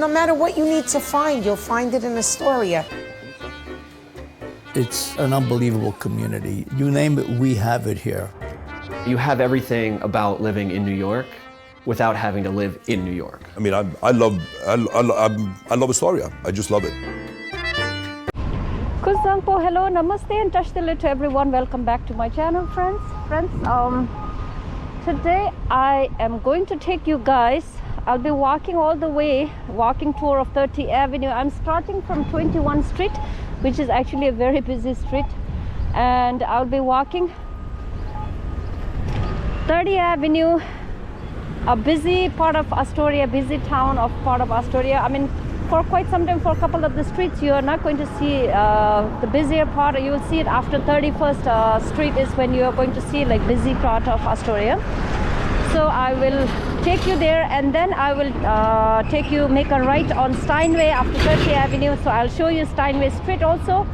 no matter what you need to find, you'll find it in Astoria. It's an unbelievable community. You name it, we have it here. You have everything about living in New York without having to live in New York. I mean, I love Astoria. I just love it. Kuzangpo, hello, namaste, and tashdile to everyone. Welcome back to my channel, friends. Today I am going to take you guys. I'll be walking all the way, walking tour of 30th Avenue. I'm starting from 21st Street, which is actually a very busy street, and I'll be walking 30th Avenue, a busy part of Astoria, busy town of part of Astoria. I mean, for quite some time, for a couple of the streets, you are not going to see the busier part. You will see it after 31st Street is when you are going to see like busy part of Astoria. So I will take you there, and then I will make a right on Steinway after 30th Avenue. So I'll show you Steinway Street also.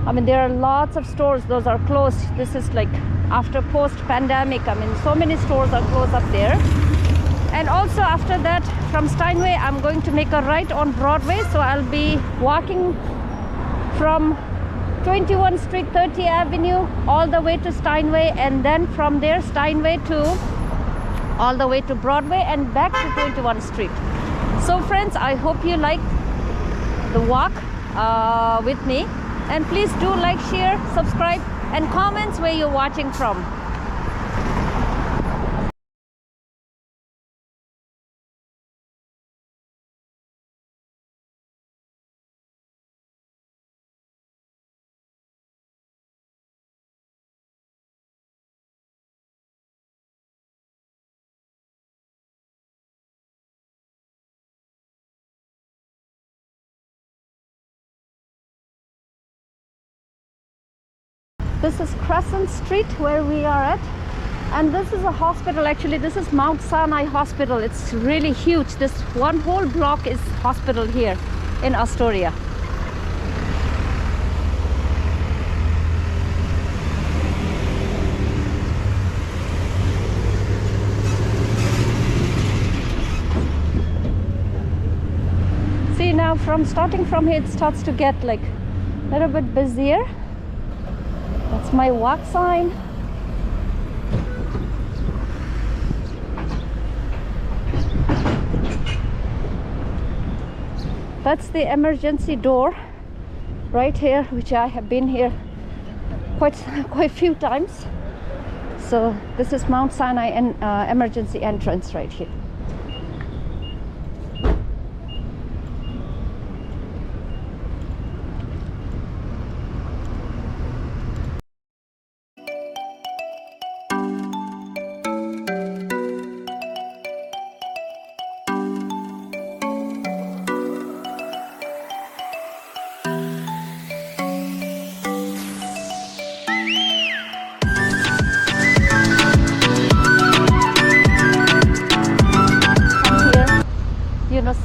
I mean, there are lots of stores, those are closed. This is like after post-pandemic. I mean, so many stores are closed up there. And also after that, from Steinway, I'm going to make a right on Broadway. So I'll be walking from 21st Street, 30th Avenue, all the way to Steinway, and then from there, Steinway to all the way to Broadway and back to 21st Street. So friends, I hope you like the walk with me. And please do like, share, subscribe, and comments where you're watching from. This is Crescent Street where we are at, and this is a hospital. Actually, this is Mount Sinai Hospital. It's really huge. This one whole block is hospital here in Astoria. See, now starting from here, it starts to get like a little bit busier. That's my walk sign. That's the emergency door right here, which I have been here quite a few times. So this is Mount Sinai and emergency entrance right here.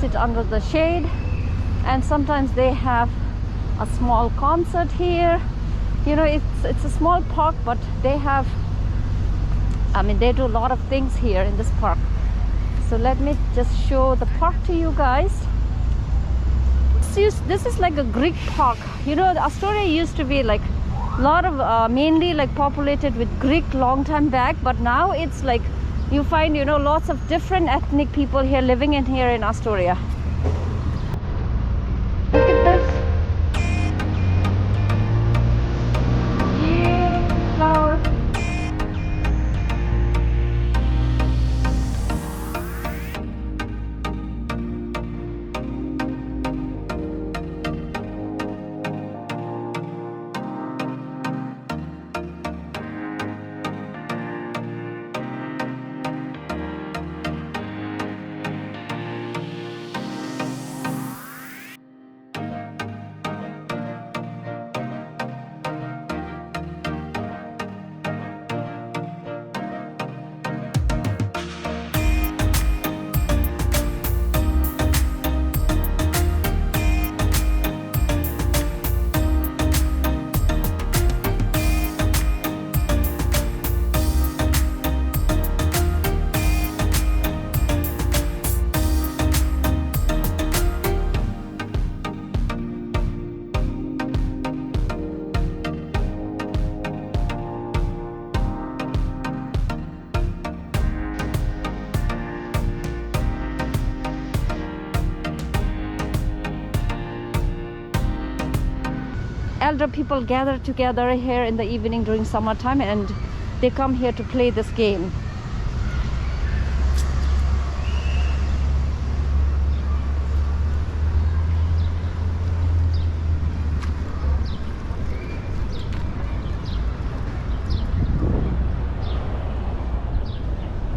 Sit under the shade, and sometimes they have a small concert here. You know, it's a small park, but they have, I mean, they do a lot of things here in this park. So let me just show the park to you guys. This is like a Greek park. You know, Astoria used to be like a lot of mainly like populated with Greek long time back, but now it's like you find, you know, lots of different ethnic people here living in here in Astoria. Look at this. Yeah, flower. elder people gather together here in the evening during summertime, and they come here to play this game.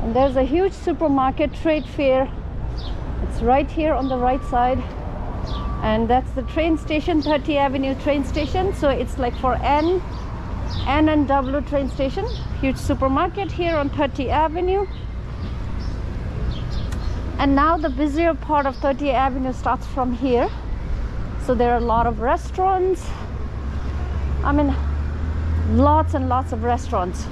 And there's a huge supermarket, trade fair. It's right here on the right side. And that's the train station, 30 Avenue train station. So it's like for N and W train station. Huge supermarket here on 30 Avenue. And now the busier part of 30 Avenue starts from here. So there are a lot of restaurants. I mean, lots and lots of restaurants.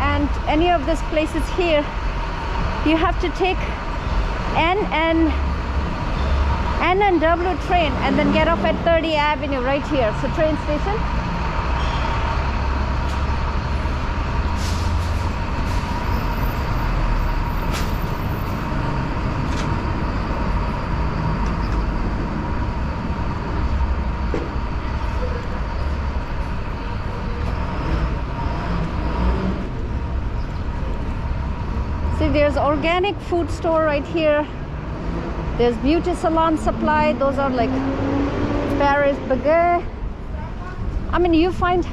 And any of these places here, you have to take N and W train and then get off at 30 Avenue right here. So train station. There's organic food store right here. There's beauty salon supply. Those are like Paris baguette. I mean, you find,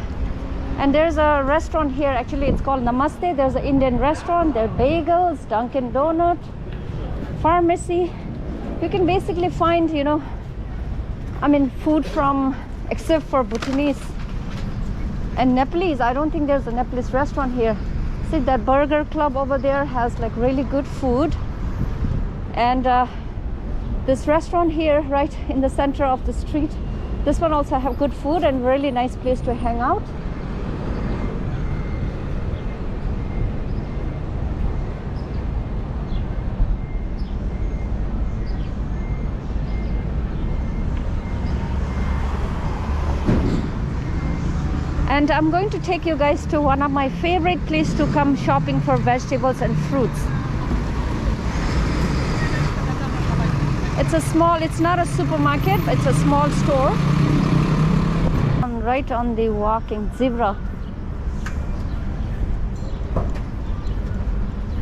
and there's a restaurant here. Actually, it's called Namaste. There's an Indian restaurant. There are bagels, Dunkin' Donut, pharmacy. You can basically find, you know, I mean, food from, except for Bhutanese and Nepalese. I don't think there's a Nepalese restaurant here. See, that burger club over there has like really good food, and this restaurant here right in the center of the street, this one also have good food and really nice place to hang out. And I'm going to take you guys to one of my favorite places to come shopping for vegetables and fruits. It's not a supermarket, it's a small store. I'm right on the walking zebra.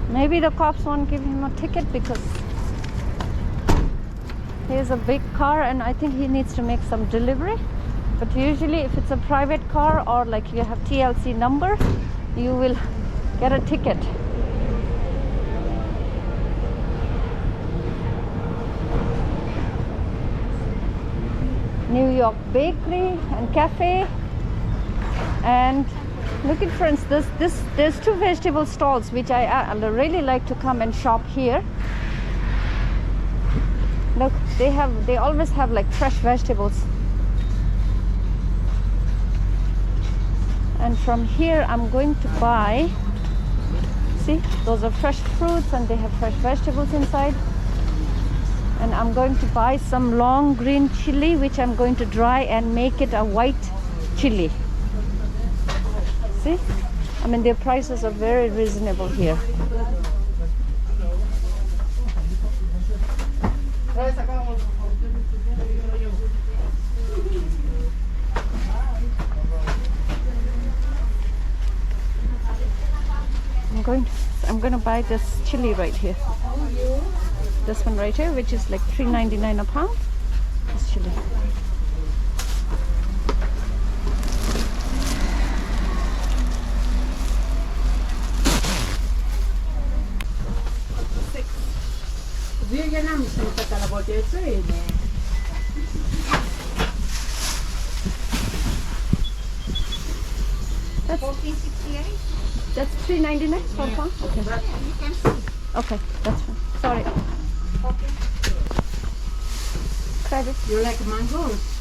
Maybe the cops won't give him a ticket because here's a big car and I think he needs to make some delivery. But usually if it's a private car or like you have TLC number, you will get a ticket. New York Bakery and Cafe. And look at friends, there's two vegetable stalls which I really like to come and shop here. Look, they always have like fresh vegetables. And from here I'm going to buy, see, those are fresh fruits and they have fresh vegetables inside. And I'm going to buy some long green chili which I'm going to dry and make it a white chili. See, I mean their prices are very reasonable here. I'm going to buy this chili right here. This one right here, which is like $3.99 a pound. This chili. That's 1468. that's $3.99 per pound. Okay. Yeah, you can see. Okay, that's fine. Sorry. Okay. Credit. You like mangoes?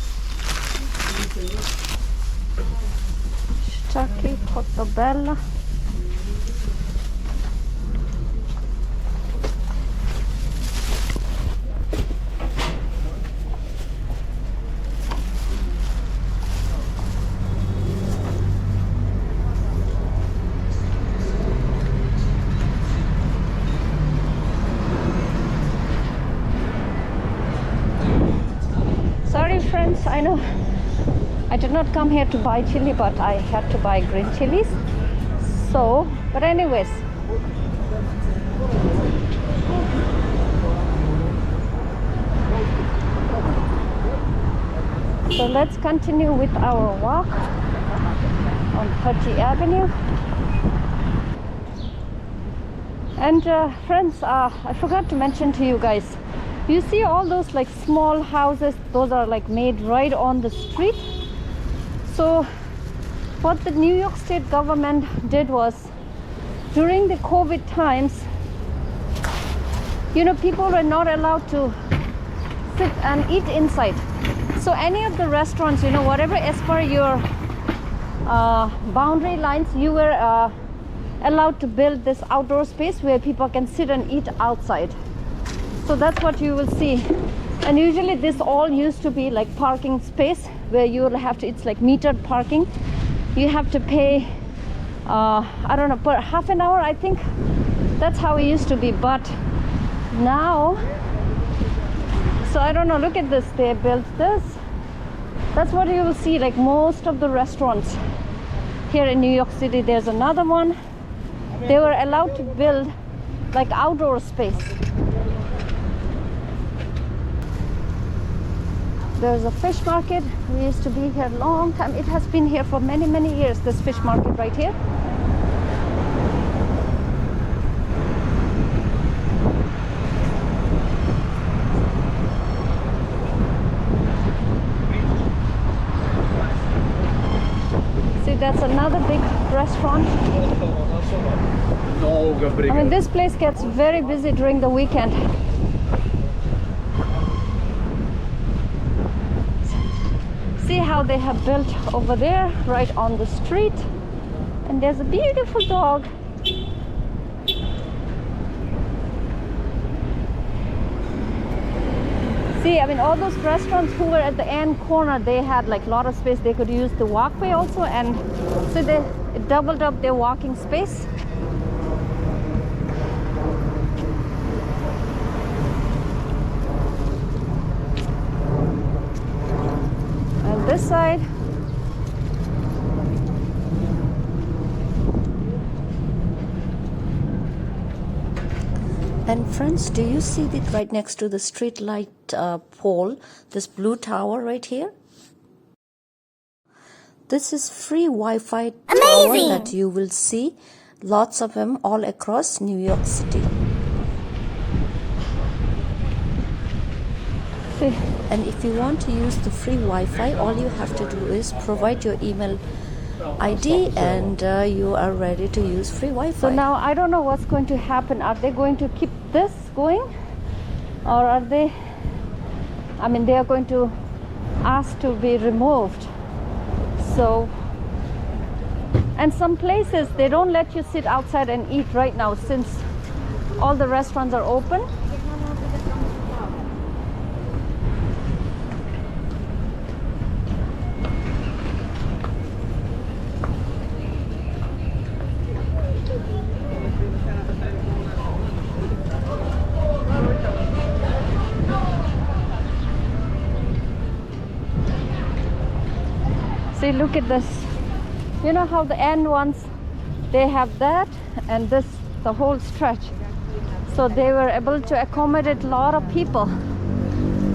Chucky, Portobello. Sorry friends, I know I did not come here to buy chili, but I had to buy green chilies. So, but anyways. So let's continue with our walk on 30 Avenue. And friends, I forgot to mention to you guys, you see all those like small houses, those are like made right on the street. So what the New York State government did was, during the COVID times, you know, people were not allowed to sit and eat inside. So any of the restaurants, you know, whatever as per your boundary lines, you were allowed to build this outdoor space where people can sit and eat outside. So that's what you will see. And usually this all used to be like parking space where you will have to, it's like metered parking. You have to pay, I don't know, per half an hour, I think. That's how it used to be. But now, so I don't know, look at this, they built this. That's what you will see, like most of the restaurants here in New York City. There's another one. They were allowed to build like outdoor space. There's a fish market. We used to be here a long time. It has been here for many, many years, this fish market right here. See, that's another big restaurant. I mean, this place gets very busy during the weekend. See how they have built over there, right on the street. And there's a beautiful dog. See, I mean, all those restaurants who were at the end corner, they had like a lot of space. They could use the walkway also, and so they doubled up their walking space. And this side, and friends, do you see it right next to the street light pole, this blue tower right here? This is free Wi-Fi tower that you will see lots of them all across New York City. see, And if you want to use the free Wi-Fi, all you have to do is provide your email ID and you are ready to use free Wi-Fi. so now I don't know what's going to happen. Are they going to keep this going, or are they, I mean, they are going to ask to be removed. So, and some places they don't let you sit outside and eat right now since all the restaurants are open. See, look at this. You know how the end ones, they have that and this, the whole stretch. So they were able to accommodate a lot of people.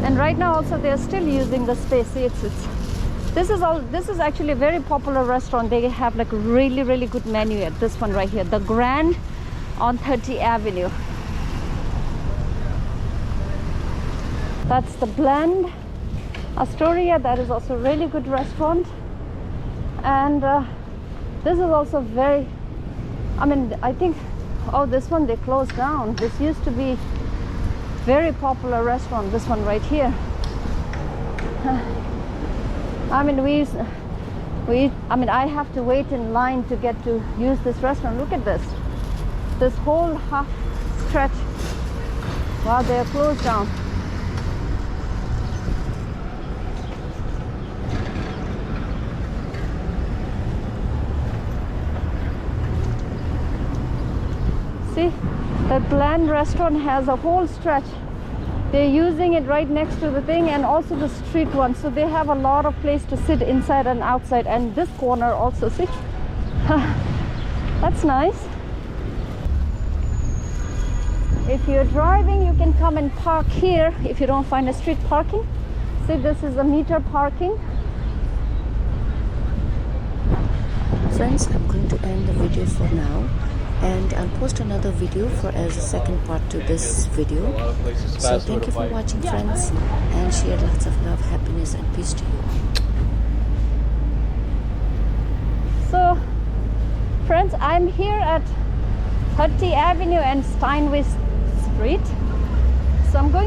And right now also they're still using the space. See, this is actually a very popular restaurant. They have like a really, really good menu at this one right here, the Grand on 30 Avenue. That's the Blend Astoria. That is also a really good restaurant. And This is also very, I mean, I think, oh, this one they closed down. This used to be very popular restaurant, this one right here. I mean, I have to wait in line to get to use this restaurant. Look at this. This whole half stretch. Wow, they're closed down. See, the Bland restaurant has a whole stretch. They're using it right next to the thing, and also the street one. So they have a lot of place to sit inside and outside, and this corner also, see? That's nice. If you're driving, you can come and park here if you don't find a street parking. See, this is a meter parking. Friends, I'm going to end the video for now, and I'll post another video as a second part to this video. So thank you for watching, friends, and share lots of love, happiness, and peace to you. So, friends, I'm here at 30 Avenue and Steinway Street. So I'm going